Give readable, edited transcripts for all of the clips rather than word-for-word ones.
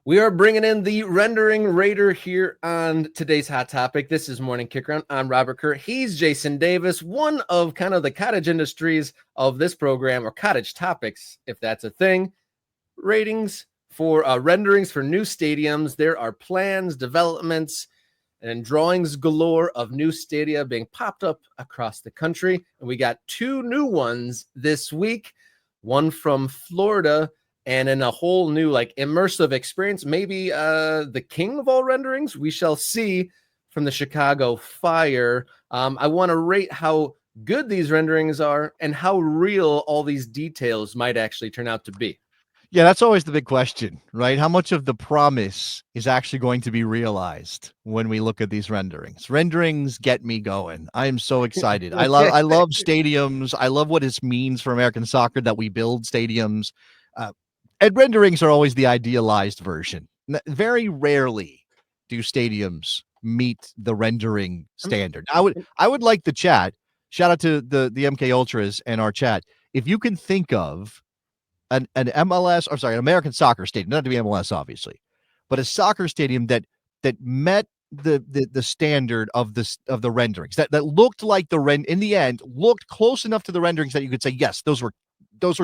We are bringing in the rendering raider here on today's hot topic. This is Morning Kick Around. I'm Robert Kerr. He's Jason Davis, one of kind of the cottage industries of this program, or cottage topics, if that's a thing. Ratings for renderings for new stadiums. There are plans, developments, and drawings galore of new stadia being popped up across the country. And we got two new ones this week, one from Florida, and in a whole new immersive experience, maybe the king of all renderings, we shall see, from the Chicago Fire. I want to rate how good these renderings are and how real all these details might actually turn out to be. Yeah, that's always the big question, right? How much of the promise is actually going to be realized when we look at these renderings? Renderings get me going. I am so excited. I love stadiums. I love what this means for American soccer, that we build stadiums. And renderings are always the idealized version. Very rarely do stadiums meet the rendering standard. I would like the chat. Shout out to the MK Ultras and our chat. If you can think of an MLS, or sorry, an American soccer stadium, not to be MLS, obviously, but a soccer stadium that met the standard of the renderings, that looked like in the end looked close enough to the renderings that you could say, yes, those were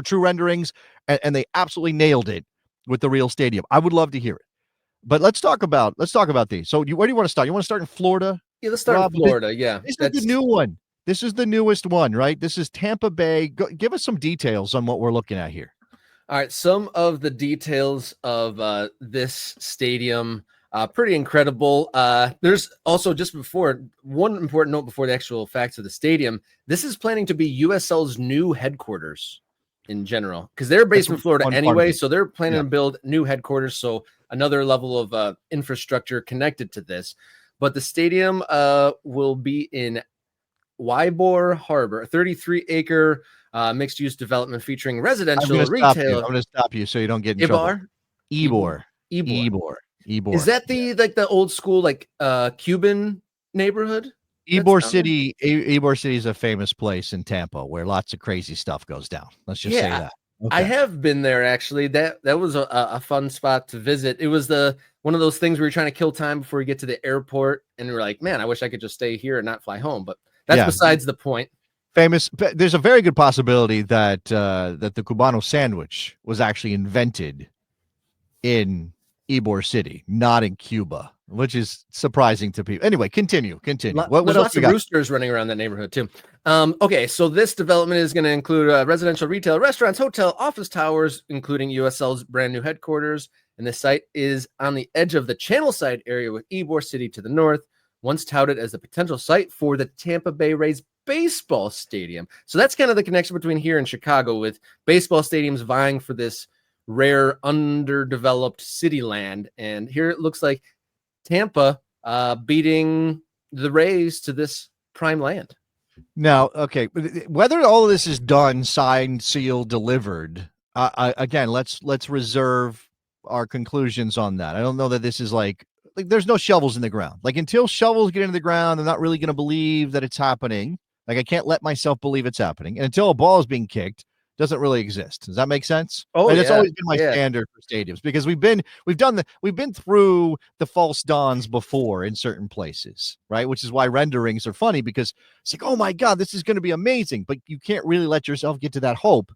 true renderings, and they absolutely nailed it with the real stadium. I would love to hear it. But let's talk about these. So where do you want to start? You want to start in Florida? Yeah, let's start in Florida. This is the new one. This is the newest one, right? This is Tampa Bay. Give us some details on what we're looking at here. All right, some of the details of this stadium, pretty incredible. There's also, just before, one important note before the actual facts of the stadium. This is planning to be USL's new headquarters in general, because they're based in Florida anyway, so they're planning to build new headquarters, so another level of infrastructure connected to this. But the stadium will be in Ybor Harbor, a 33-acre mixed-use development featuring residential, retail. I'm going to stop you so you don't get in trouble. Ybor. Is that the old school Cuban neighborhood? Ybor City is a famous place in Tampa where lots of crazy stuff goes down. Let's just say that. Okay. I have been there, actually. That was a fun spot to visit. It was one of those things where you're trying to kill time before you get to the airport, and you're like, man, I wish I could just stay here and not fly home. But that's besides the point. Famous. There's a very good possibility that the Cubano sandwich was actually invented in Ybor City, not in Cuba, which is surprising to people. Anyway, continue. What else lots of roosters running around that neighborhood too. Okay, so this development is going to include residential, retail, restaurants, hotel, office towers, including USL's brand new headquarters. And the site is on the edge of the Channelside area, with Ybor City to the north, once touted as the potential site for the Tampa Bay Rays baseball stadium. So that's kind of the connection between here and Chicago, with baseball stadiums vying for this rare underdeveloped city land. And here it looks like Tampa beating the Rays to this prime land. Now, okay, whether all of this is done, signed, sealed, delivered, again, let's reserve our conclusions on that. I don't know that this is like there's no shovels in the ground. Until shovels get into the ground, I'm not really going to believe that it's happening. I can't let myself believe it's happening. And until a ball is being kicked, doesn't really exist. Does that make sense? That's always been my standard for stadiums, because we've been through the false dawns before in certain places, right? Which is why renderings are funny, because it's like, oh my God, this is going to be amazing, but you can't really let yourself get to that hope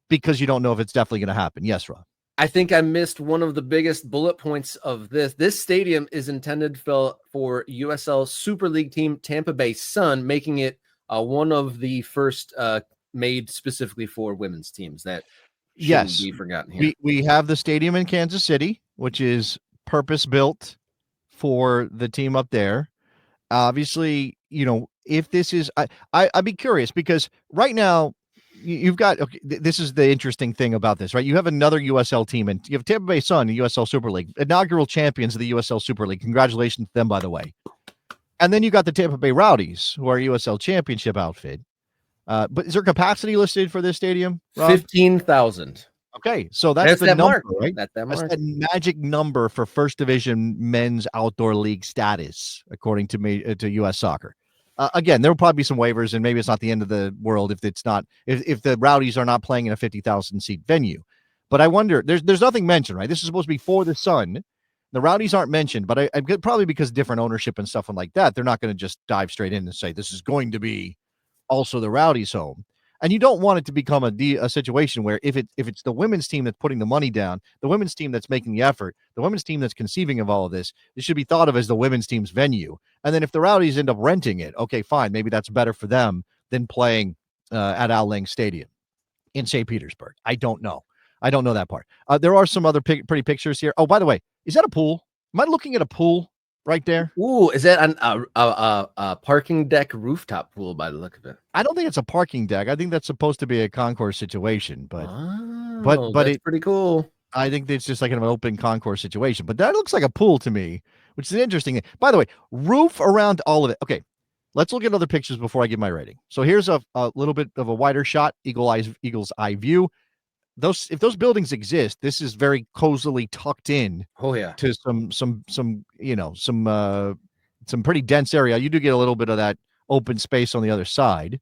because you don't know if it's definitely going to happen. Yes, Rob. I think I missed one of the biggest bullet points of this. This stadium is intended for USL Super League team Tampa Bay Sun, making it one of the first made specifically for women's teams. That shouldn't be forgotten here. We have the stadium in Kansas City, which is purpose built for the team up there. Obviously, if this is, I'd be curious, because right now you've got, this is the interesting thing about this, right? You have another USL team, and you have Tampa Bay Sun, the USL Super League, inaugural champions of the USL Super League. Congratulations to them, by the way. And then you got the Tampa Bay Rowdies, who are a USL championship outfit. But is there capacity listed for this stadium, Rob? 15,000. Okay, so that's the number, mark, right? That's that magic number for First Division men's outdoor league status, according to U.S. Soccer. Again, there will probably be some waivers, and maybe it's not the end of the world if the Rowdies are not playing in a 50,000 seat venue. But I wonder, there's nothing mentioned, right? This is supposed to be for the Sun. The Rowdies aren't mentioned, but I probably because different ownership and stuff like that, they're not going to just dive straight in and say this is going to be also the Rowdies' home. And you don't want it to become a situation where if it's the women's team that's putting the money down, the women's team that's making the effort, the women's team that's conceiving of all of this, it should be thought of as the women's team's venue. And then if the Rowdies end up renting it, okay, fine, maybe that's better for them than playing at Al Lang Stadium in St. Petersburg. I don't know. I don't know that part. There are some other pretty pictures here. Oh, by the way, is that a pool? Am I looking at a pool right there? Ooh, is that a parking deck rooftop pool by the look of it? I don't think it's a parking deck. I think that's supposed to be a concourse situation, but that's pretty cool. I think it's just like an open concourse situation. But that looks like a pool to me, which is interesting. By the way, roof around all of it. Okay, let's look at other pictures before I give my rating. So here's a little bit of a wider shot, eagle's eye view. If those buildings exist, this is very cozily tucked in. Oh yeah, to some pretty dense area. You do get a little bit of that open space on the other side.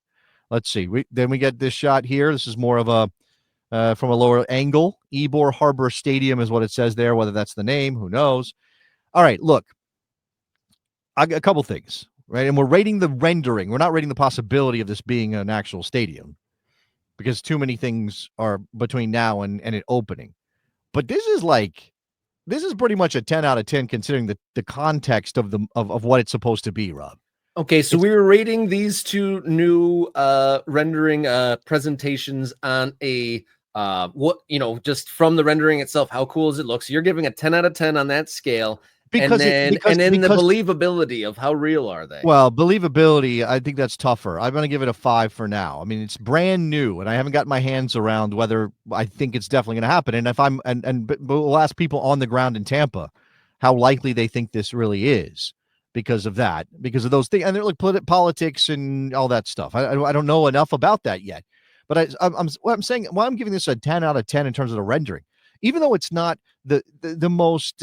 Let's see. We get this shot here. This is more of a from a lower angle. Ybor Harbor Stadium is what it says there. Whether that's the name, who knows? All right, look. A couple things, right? And we're rating the rendering. We're not rating the possibility of this being an actual stadium because too many things are between now and it opening. But this is pretty much a 10 out of 10 considering the context of what it's supposed to be, Rob. Okay, so we were rating these two new rendering presentations on a just from the rendering itself, how cool does it look? So you're giving a 10 out of 10 on that scale. Because the believability of how real are they? Well, believability, I think that's tougher. I'm going to give it a 5 for now. I mean, it's brand new, and I haven't got my hands around whether I think it's definitely going to happen. And if I'm but we'll ask people on the ground in Tampa how likely they think this really is because of those things, and they're like politics and all that stuff. I don't know enough about that yet, but I'm saying I'm giving this a 10 out of 10 in terms of the rendering. Even though it's not the most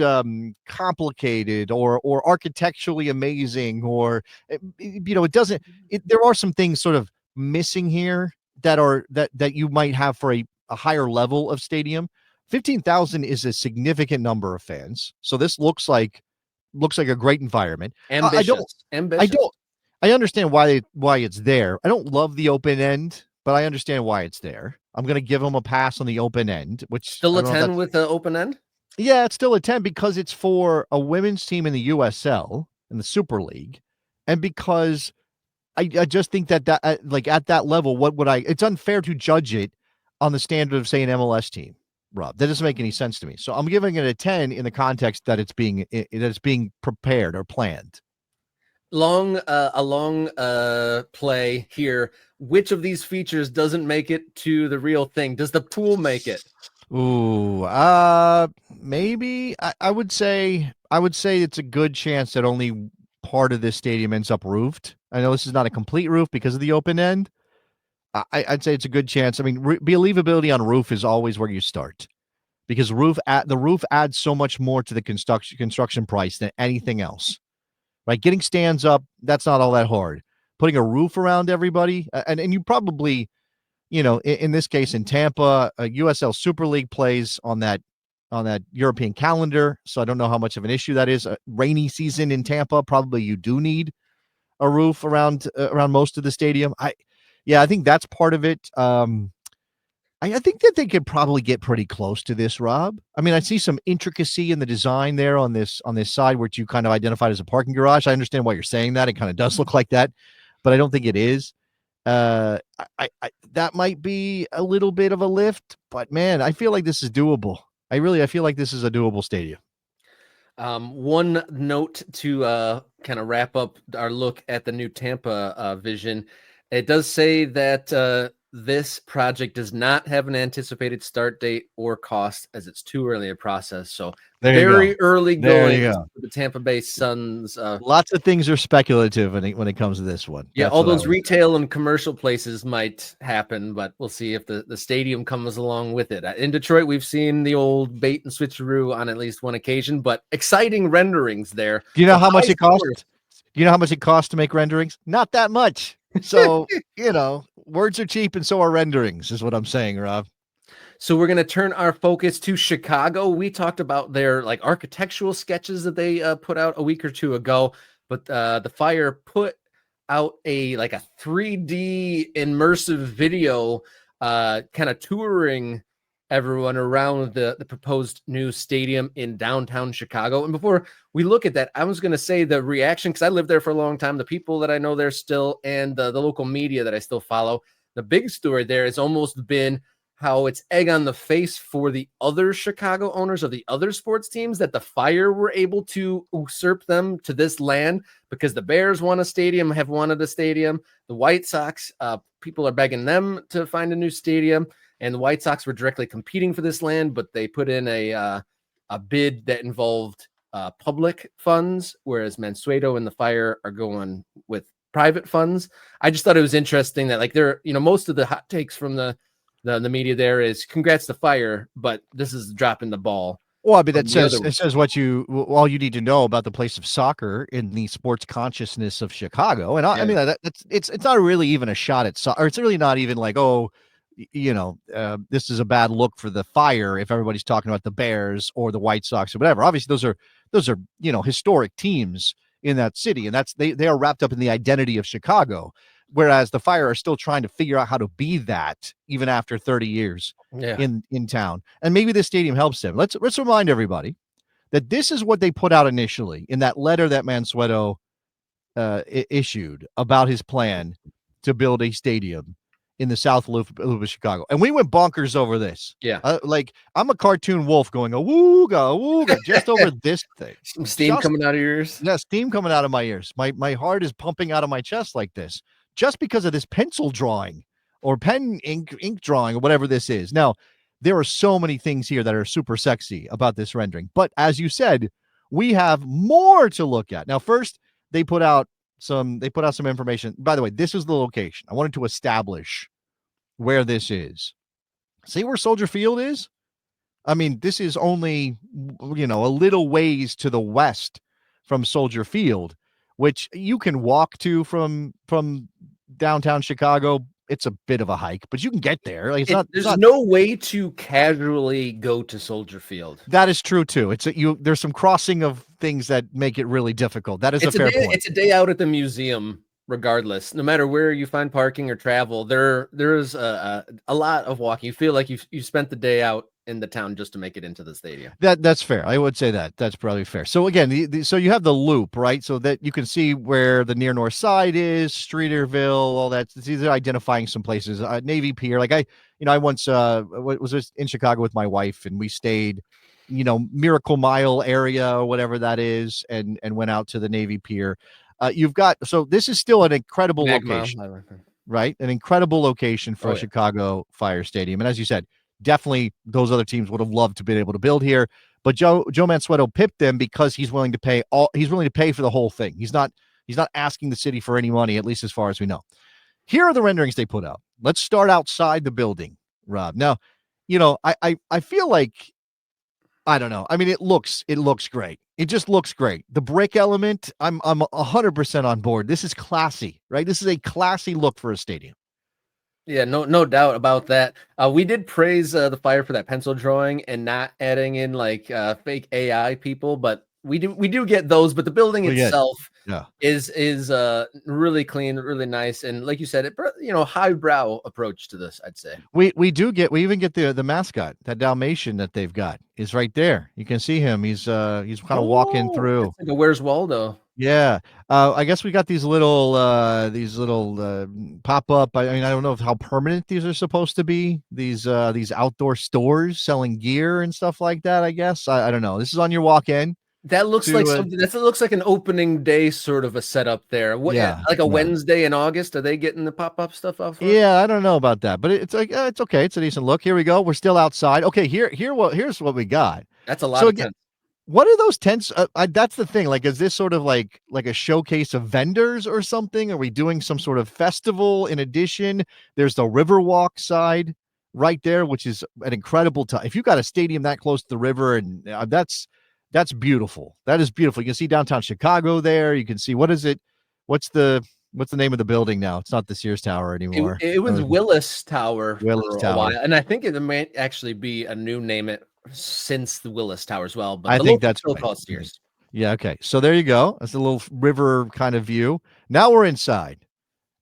complicated or architecturally amazing, or it doesn't. There are some things sort of missing here that you might have for a higher level of stadium. 15,000 is a significant number of fans, so this looks like a great environment. Ambitious. I understand why it's there. I don't love the open end, but I understand why it's there. I'm going to give them a pass on the open end, which still a 10 with the open end. Yeah, it's still a 10 because it's for a women's team in the USL in the Super League, and because I just think that like at that level, it's unfair to judge it on the standard of say an MLS team, Rob. That doesn't make any sense to me. So I'm giving it a 10 in the context that it's being prepared or planned. A long play here. Which of these features doesn't make it to the real thing? Does the pool make it? Ooh, maybe I would say it's a good chance that only part of this stadium ends up roofed. I know this is not a complete roof because of the open end. I'd say it's a good chance. I mean, believability on roof is always where you start because the roof adds so much more to the construction price than anything else. Right, getting stands up, that's not all that hard. Putting a roof around everybody, and you probably, in this case in Tampa, USL Super League plays on that European calendar, so I don't know how much of an issue that is. A rainy season in Tampa, probably you do need a roof around most of the stadium. I think that's part of it. I think that they could probably get pretty close to this, Rob. I mean, I see some intricacy in the design there on this side, which you kind of identified as a parking garage. I understand why you're saying that. It kind of does look like that, but I don't think it is. That might be a little bit of a lift, but man, I feel like this is doable. I feel like this is a doable stadium. One note to kind of wrap up our look at the new Tampa vision. It does say that this project does not have an anticipated start date or cost as it's too early a process. So very early going for the Tampa Bay Suns. Lots of things are speculative when it comes to this one. Yeah, all those retail and commercial places might happen, but we'll see if the stadium comes along with it. In Detroit, we've seen the old bait and switcheroo on at least one occasion, but exciting renderings there. Do you know how much it costs? Do you know how much it costs to make renderings? Not that much. So, words are cheap and so are renderings, is what I'm saying, Rob. So we're going to turn our focus to Chicago. We talked about their like architectural sketches that they put out a week or two ago, but the Fire put out a 3D immersive video kind of touring everyone around the proposed new stadium in downtown Chicago. And before we look at that, I was going to say the reaction, because I lived there for a long time, the people that I know there still, and the local media that I still follow, the big story there has almost been how it's egg on the face for the other Chicago owners of the other sports teams that the Fire were able to usurp them to this land, because the Bears want a stadium, have wanted a stadium. The White Sox, people are begging them to find a new stadium, and the White Sox were directly competing for this land, but they put in a bid that involved public funds, whereas Mansueto and the Fire are going with private funds. I just thought it was interesting that most of the hot takes from the media there is congrats to Fire, but this is dropping the ball. Well, I mean, it says all you need to know about the place of soccer in the sports consciousness of Chicago. And I mean, it's not really even a shot at soccer. It's really not even like, this is a bad look for the Fire if everybody's talking about the Bears or the White Sox or whatever. Obviously, those are historic teams in that city, and they are wrapped up in the identity of Chicago. Whereas the Fire are still trying to figure out how to be that even after 30 years in town. And maybe this stadium helps them. Let's remind everybody that this is what they put out initially in that letter that Mansueto issued about his plan to build a stadium in the South Loop of Chicago. And we went bonkers over this. Yeah. Like I'm a cartoon wolf going, awooga, awooga, just over this thing. Some steam coming out of your ears. Yeah, steam coming out of my ears. My heart is pumping out of my chest like this, just because of this pencil drawing or pen ink drawing or whatever this is. Now, there are so many things here that are super sexy about this rendering. But as you said, we have more to look at. Now, first, they put out some information. By the way, this is the location. I wanted to establish where this is. See where Soldier Field is? I mean, this is only, a little ways to the west from Soldier Field, which you can walk to from downtown Chicago. It's a bit of a hike, but you can get there. Like there's no way to casually go to Soldier Field. That is true too. There's some crossing of things that make it really difficult. That is a fair point. It's a day out at the museum, regardless. No matter where you find parking or travel, there's a lot of walking. You feel like you spent the day out in the town just to make it into the stadium. That's fair. I would say that's probably fair. So again, so you have the loop, right? So that you can see where the near north side is, Streeterville, all that. These are identifying some places. Navy Pier. Like I once was in Chicago with my wife, and we stayed, Miracle Mile area or whatever that is, and went out to the Navy Pier. So this is still an incredible location, right? An incredible location for a Chicago Fire Stadium. And as you said, definitely those other teams would have loved to be able to build here, but Joe Mansueto pipped them because he's willing to pay for the whole thing. He's not asking the city for any money, at least as far as we know. Here are the renderings they put out. Let's start outside the building, Rob. Now, I feel like, I don't know. I mean, it looks great. It just looks great. The brick element, I'm 100% on board. This is classy, right? This is a classy look for a stadium. Yeah, no doubt about that. We did praise the Fire for that pencil drawing and not adding in fake AI people, but we do get those. But the building itself is really clean, really nice, and like you said, highbrow approach to this. I'd say we even get the mascot, that Dalmatian that they've got is right there. You can see him. He's kind of walking through. Like Where's Waldo? Yeah. I guess we got these little pop up. I mean, I don't know how permanent these are supposed to be. These outdoor stores selling gear and stuff like that. I guess I don't know. This is on your walk in. That looks like something. That looks like an opening day sort of a setup there. Wednesday in August. Are they getting the pop up stuff off? Yeah, I don't know about that, but it's like it's okay. It's a decent look. Here we go. We're still outside. Okay, here's what we got. That's a lot of tents. What are those tents? That's the thing. Like, is this sort of like a showcase of vendors or something? Are we doing some sort of festival in addition? There's the Riverwalk side right there, which is an incredible time. If you got a stadium that close to the river, and that's beautiful. That is beautiful. You can see downtown Chicago there. You can see, what is it? What's the what's the name of the building now? It's not the Sears Tower anymore. It was Willis Tower Willis for a Tower. while, and I think it may actually be a new name it since the Willis Tower as well. But I the think local that's still right. called Sears. Yeah. Okay. So there you go. That's a little river kind of view. Now we're inside,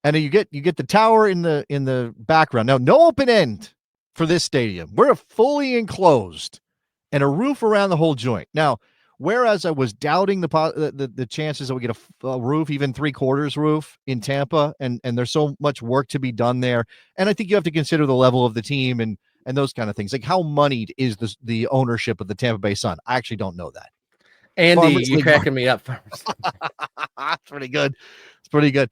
and you get the tower in the background. Now, no open end for this stadium. We're fully enclosed, and a roof around the whole joint. Now, whereas I was doubting the chances that we get a roof, even 3/4 roof in Tampa, and there's so much work to be done there, and I think you have to consider the level of the team and those kind of things. Like, how moneyed is the ownership of the Tampa Bay Sun? I actually don't know that. Andy, Farmers you're League cracking me up. It's pretty good. It's pretty good.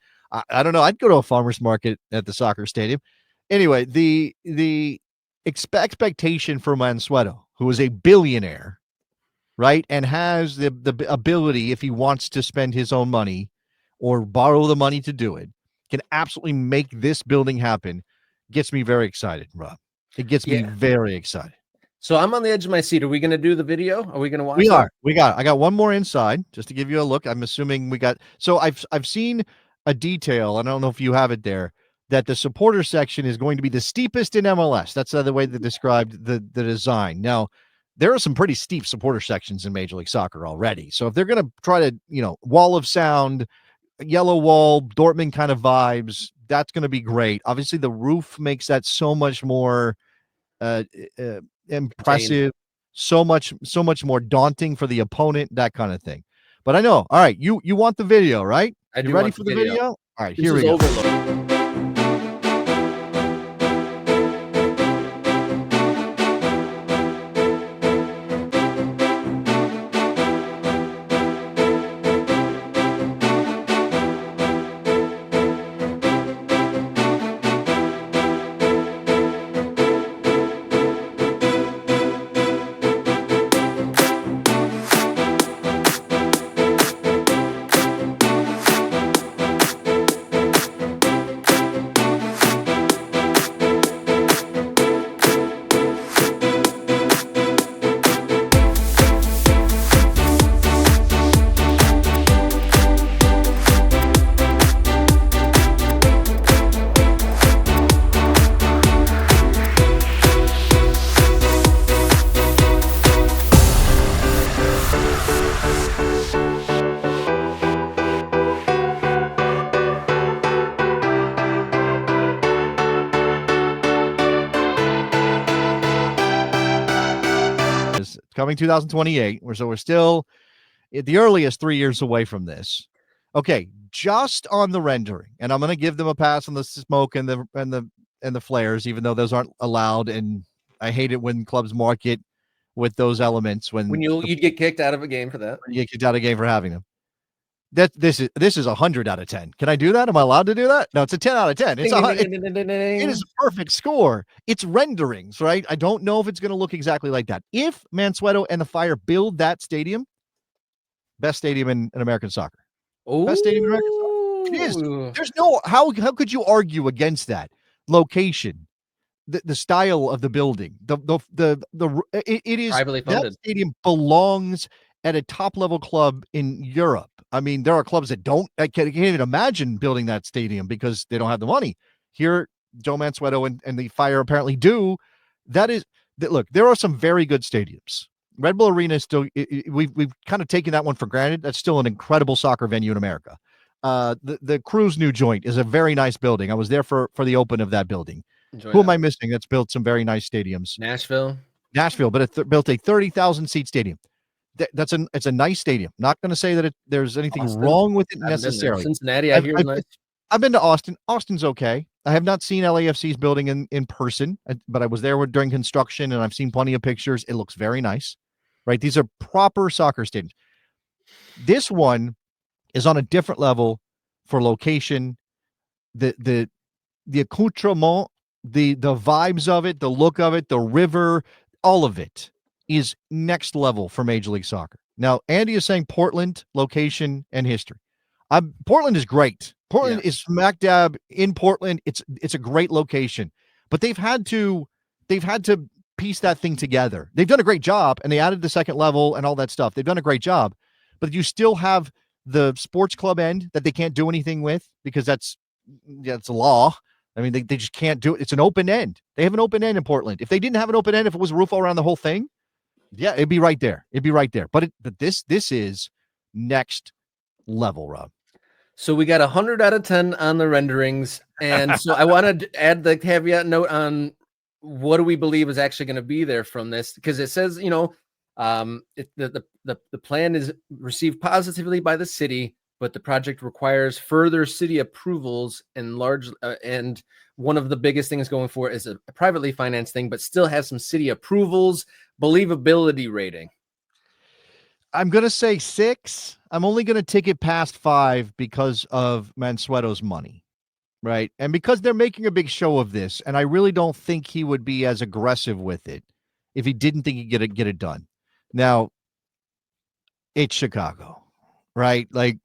I don't know. I'd go to a farmer's market at the soccer stadium. Anyway, the expectation for Mansueto, who is a billionaire, right, and has the ability, if he wants to spend his own money or borrow the money to do it, can absolutely make this building happen, gets me very excited, Rob. It gets me very excited. So I'm on the edge of my seat. Are we going to do the video? Are we going to watch? We are. We got. I got one more inside just to give you a look. I'm assuming we got. So I've seen a detail. I don't know if you have it there, that the supporter section is going to be the steepest in MLS. That's the way they described the design. Now, there are some pretty steep supporter sections in Major League Soccer already. So if they're going to try to, wall of sound, yellow wall, Dortmund kind of vibes, that's going to be great. Obviously, the roof makes that so much more impressive, so much more daunting for the opponent, that kind of thing. But I know. All right, you want the video, right? I do. You ready for the video? All right, this here we go. Overload. Coming 2028, so we're still at the earliest 3 years away from this. Okay, just on the rendering, and I'm going to give them a pass on the smoke and the flares, even though those aren't allowed. And I hate it when clubs market with those elements when you'd get kicked out of a game for that. You get kicked out of a game for having them. This is 100 out of 10. Can I do that? Am I allowed to do that? No, it's a 10 out of 10. It is a perfect score. It's renderings, right? I don't know if it's going to look exactly like that. If Mansueto and the Fire build that stadium, best stadium in American soccer. Ooh. Best stadium in American soccer. It is. There's no how could you argue against that? Location, the style of the building, it is privately funded. That stadium belongs at a top level club in Europe. I mean, there are clubs that I can't even imagine building that stadium because they don't have the money. Here, Joe Mansueto and the Fire apparently do. Look, there are some very good stadiums. Red Bull Arena is still, we've kind of taken that one for granted. That's still an incredible soccer venue in America. The Cruz new joint is a very nice building. I was there for the open of that building. Who am I missing that's built some very nice stadiums? Nashville, but it built a 30,000 seat stadium. It's a nice stadium. Not going to say that there's anything wrong with it necessarily. Cincinnati, I hear is nice. I've been to Austin. Austin's okay. I have not seen LAFC's building in person, but I was there during construction, and I've seen plenty of pictures. It looks very nice, right? These are proper soccer stadiums. This one is on a different level for location, the accoutrement, the vibes of it, the look of it, the river, all of it is next level for Major League Soccer. Now, Andy is saying Portland, location, and history. Portland is great. Portland is smack dab in Portland. It's a great location, but they've had to piece that thing together. They've done a great job, and they added the second level and all that stuff. They've done a great job, but you still have the the sports club end that they can't do anything with because that's a law. I mean, they just can't do it. It's an open end. They have an open end in Portland. If they didn't have an open end, if it was a roof all around the whole thing, yeah, it'd be right there. It'd be right there. But this is next level, Rob. So we got 100 out of 10 on the renderings. And so I want to add the caveat note on what do we believe is actually going to be there from this? Because it says, the plan is received positively by the city, but the project requires further city approvals and and one of the biggest things going for is a privately financed thing, but still has some city approvals, believability rating. I'm going to say 6. I'm only going to take it past 5 because of Mansueto's money, right? And because they're making a big show of this, and I really don't think he would be as aggressive with it if he didn't think he'd get it done. Now, it's Chicago, right? Like,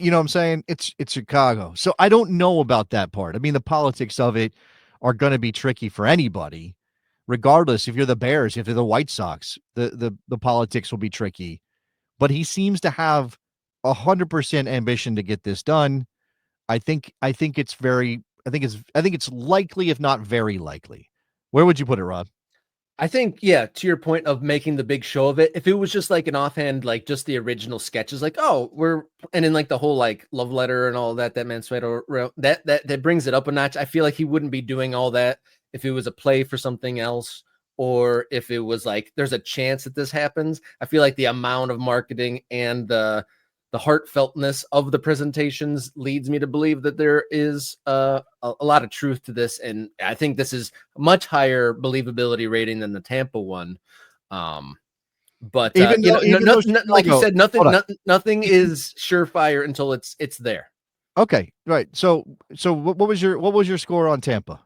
you know what I'm saying? It's Chicago. So I don't know about that part. I mean, the politics of it are going to be tricky for anybody. Regardless, if you're the Bears, if you're the White Sox, the politics will be tricky. But he seems to have 100% ambition to get this done. I think it's likely, if not very likely. Where would you put it, Rob? I think, yeah, to your point of making the big show of it, if it was just like an offhand, like just the original sketches, like, and then like the whole like love letter and all that Mansueto wrote, that brings it up a notch. I feel like he wouldn't be doing all that if it was a play for something else, or if it was like there's a chance that this happens. I feel like the amount of marketing and the heartfeltness of the presentations leads me to believe that there is a lot of truth to this. And I think this is a much higher believability rating than the Tampa one. But even though like you said, nothing is surefire until it's there. Okay, right. So what was your score on Tampa?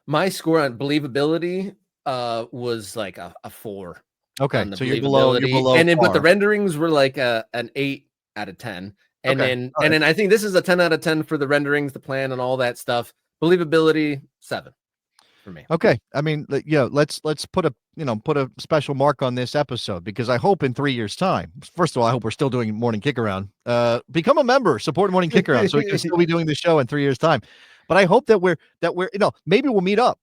My score on believability was like a 4. Okay, on the so you're below and then par. but the renderings were like an 8 out of 10. And okay. then I think this is a 10 out of 10 for the renderings, the plan, and all that stuff. Believability 7 for me. Okay. I mean, let's put a special mark on this episode, because I hope in 3 years' time, first of all, I hope we're still doing Morning Kick Around. Become a member, support Morning Kick Around, so we can still be doing the show in 3 years' time. But I hope that we're maybe we'll meet up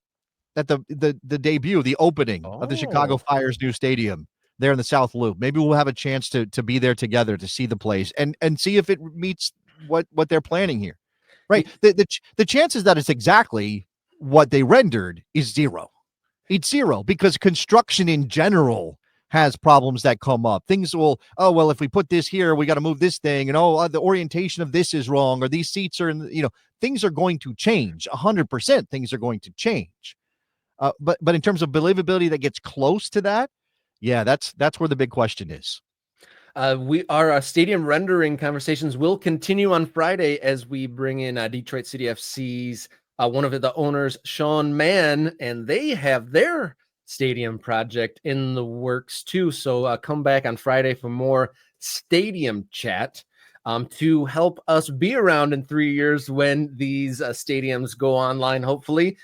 at the debut, the opening of the Chicago Fire's new stadium there in the South Loop. Maybe we'll have a chance to be there together to see the place and see if it meets what they're planning here. Right. The chances that it's exactly what they rendered is 0. It's 0 because construction in general has problems that come up. Things will, if we put this here, we got to move this thing, and the orientation of this is wrong, or these seats are things are going to change. 100% things are going to change. But in terms of believability that gets close to that, yeah, that's where the big question is. Our stadium rendering conversations will continue on Friday as we bring in Detroit City FC's one of the owners, Sean Mann, and they have their stadium project in the works too. So come back on Friday for more stadium chat to help us be around in 3 years when these stadiums go online, hopefully.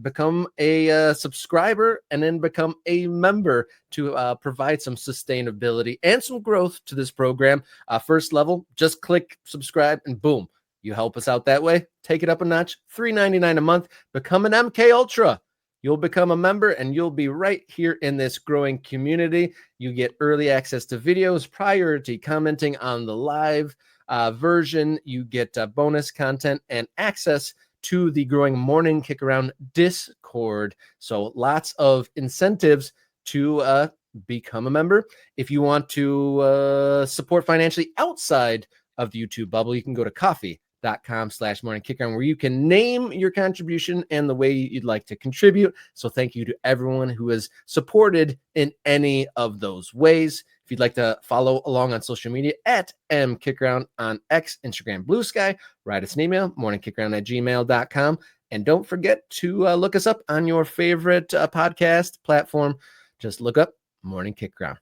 Become a subscriber and then become a member to provide some sustainability and some growth to this program. First level, just click subscribe and boom, you help us out that way. Take it up a notch, $3.99 a month. Become an MK Ultra. You'll become a member and you'll be right here in this growing community. You get early access to videos, priority commenting on the live version. You get bonus content and access to the growing Morning Kick Around Discord. So lots of incentives to become a member. If you want to support financially outside of the YouTube bubble, you can go to coffee.com/morningkickaround, where you can name your contribution and the way you'd like to contribute. So thank you to everyone who has supported in any of those ways. If you'd like to follow along on social media at mkickaround on X, Instagram, Blue Sky, write us an email, morningkickaround@gmail.com. And don't forget to look us up on your favorite podcast platform. Just look up Morning Kick Around.